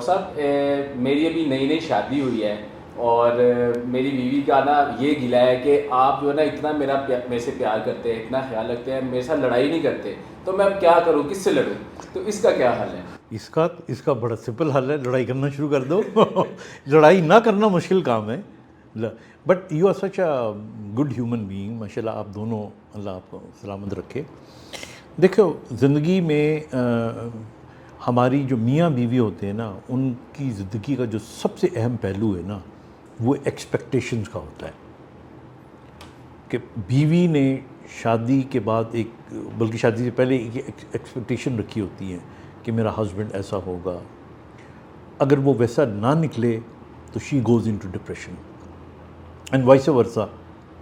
Doctor साहब मेरी अभी नई नई शादी हुई है और मेरी बीवी का ना ये गिला है कि आप जो है ना इतना मेरे से प्यार करते हैं, इतना ख्याल रखते हैं, मेरे साथ लड़ाई नहीं करते, तो मैं अब क्या करूं, किससे लड़ूं? तो इसका क्या हल है? इसका बड़ा सिंपल हल है, लड़ाई करना शुरू कर दो। लड़ाई ना करना मुश्किल काम है, but you are such a good human being, माशाल्लाह। आप दोनों, अल्लाह आपको सलामत रखे। देखो, ज़िंदगी में हमारी जो मियाँ बीवी होते हैं ना, उनकी ज़िंदगी का जो सबसे अहम पहलू है ना, वो एक्सपेक्टेशंस का होता है कि बीवी ने शादी के बाद एक, बल्कि शादी से पहले एक एक्सपेक्टेशन रखी होती है कि मेरा हस्बैंड ऐसा होगा। अगर वो वैसा ना निकले तो she goes into depression and vice versa.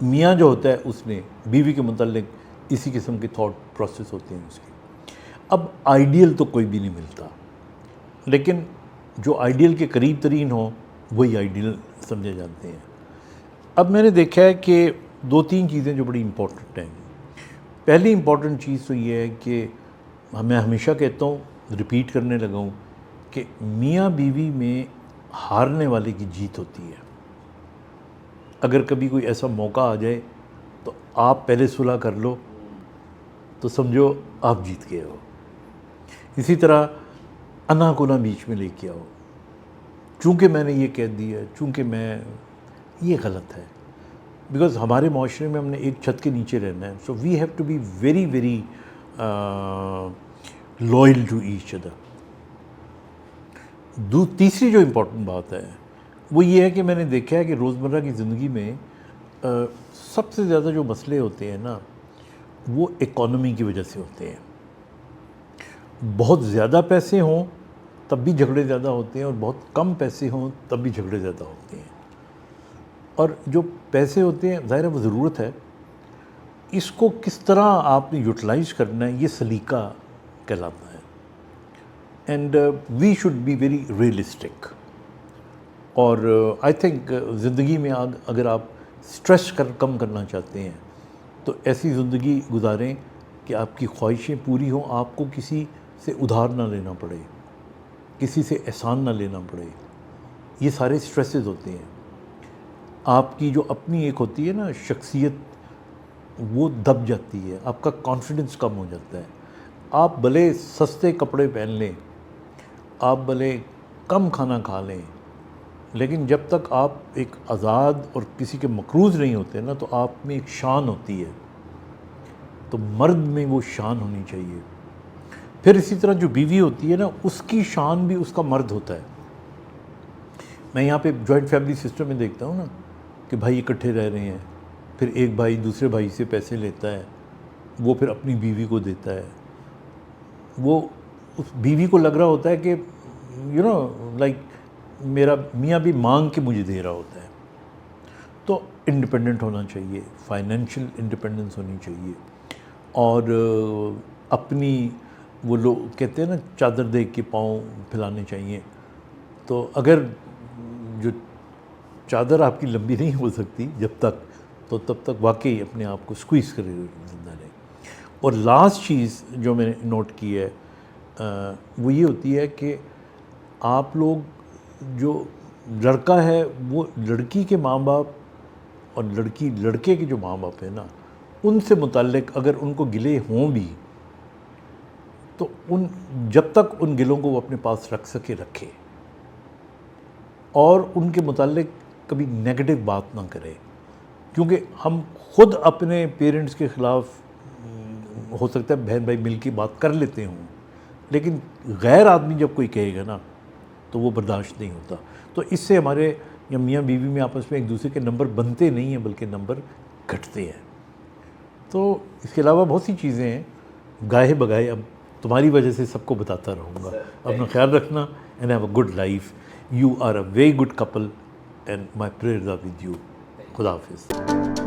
मियाँ जो होता है उसने बीवी के मुताल्लिक इसी किस्म के थॉट प्रोसेस होते हैं उसके। अब आइडियल तो कोई भी नहीं मिलता, लेकिन जो आइडियल के करीब तरीन हो वही आइडियल समझे जाते हैं। अब मैंने देखा है कि दो तीन चीज़ें जो बड़ी इम्पोर्टेंट हैं। पहली इम्पोर्टेंट चीज़ तो ये है कि मैं हमेशा कहता हूँ, रिपीट करने लगा हूँ, कि मियाँ बीवी में हारने वाले की जीत होती है। अगर कभी कोई ऐसा मौका आ जाए तो आप पहले सुलह कर लो तो समझो आप जीत गए हो। इसी तरह अना को ना बीच में लेके आओ, चूँकि मैंने ये कह दिया, चूँकि मैं, ये गलत है। बिकॉज़ हमारे माशरे में हमने एक छत के नीचे रहना है, so we have to be very very loyal to each other. तीसरी जो इम्पोर्टेंट बात है वो ये है कि मैंने देखा है कि रोज़मर्रा की ज़िंदगी में सबसे ज़्यादा जो मसले होते हैं ना, वो इकॉनमी की वजह से होते हैं। बहुत ज़्यादा पैसे हों तब भी झगड़े ज़्यादा होते हैं, और बहुत कम पैसे हों तब भी झगड़े ज़्यादा होते हैं। और जो पैसे होते हैं, ज़ाहिर है वो ज़रूरत है, इसको किस तरह आपने यूटिलाइज़ करना है, ये सलीका कहलाता है। And we should be very realistic. और आई थिंक ज़िंदगी में अगर आप स्ट्रेस कम करना चाहते हैं तो ऐसी ज़िंदगी गुजारें कि आपकी ख्वाहिशें पूरी हों, आपको किसी से उधार ना लेना पड़े, किसी से एहसान ना लेना पड़े। ये सारे स्ट्रेसेस होते हैं। आपकी जो अपनी एक होती है ना शख्सियत, वो दब जाती है, आपका कॉन्फिडेंस कम हो जाता है। आप भले सस्ते कपड़े पहन लें, आप भले कम खाना खा लें, लेकिन जब तक आप एक आज़ाद और किसी के मकरूज़ नहीं होते ना, तो आप में एक शान होती है। तो मर्द में वो शान होनी चाहिए। फिर इसी तरह जो बीवी होती है ना, उसकी शान भी उसका मर्द होता है। मैं यहाँ पे जॉइंट फैमिली सिस्टम में देखता हूँ ना कि भाई इकट्ठे रह रहे हैं, फिर एक भाई दूसरे भाई से पैसे लेता है, वो फिर अपनी बीवी को देता है। वो उस बीवी को लग रहा होता है कि यू नो लाइक मेरा मियाँ भी मांग के मुझे दे रहा होता है। तो इंडिपेंडेंट होना चाहिए, फाइनेंशियल इंडिपेंडेंस होनी चाहिए, और अपनी, वो लोग कहते हैं ना, चादर देख के पाँव फैलाने चाहिए। तो अगर जो चादर आपकी लंबी नहीं हो सकती जब तक, तो तब तक वाकई अपने आप को स्क्वीज़ करे जिंदा रहे। और लास्ट चीज़ जो मैंने नोट की है वो ये होती है कि आप लोग, जो लड़का है वो लड़की के माँ बाप और लड़की लड़के के जो माँ बाप है ना, उनसे मुताल्लिक अगर उनको गिले हों भी, तो उन जब तक उन गिलों को वो अपने पास रख सके रखे, और उनके मुताल्लिक कभी नेगेटिव बात ना करे। क्योंकि हम खुद अपने पेरेंट्स के ख़िलाफ़, हो सकता है बहन भाई मिल के बात कर लेते हों, लेकिन गैर आदमी जब कोई कहेगा ना तो वो बर्दाश्त नहीं होता। तो इससे हमारे या मियाँ बीवी में आपस में एक दूसरे के नंबर बनते नहीं हैं, बल्कि नंबर घटते हैं। तो इसके अलावा बहुत सी चीज़ें हैं, गाहे बगाहे अब तुम्हारी वजह से सबको बताता रहूँगा। अपना ख्याल रखना and have a good life. You are a very good couple and my prayers are with you. खुदा हाफिज़।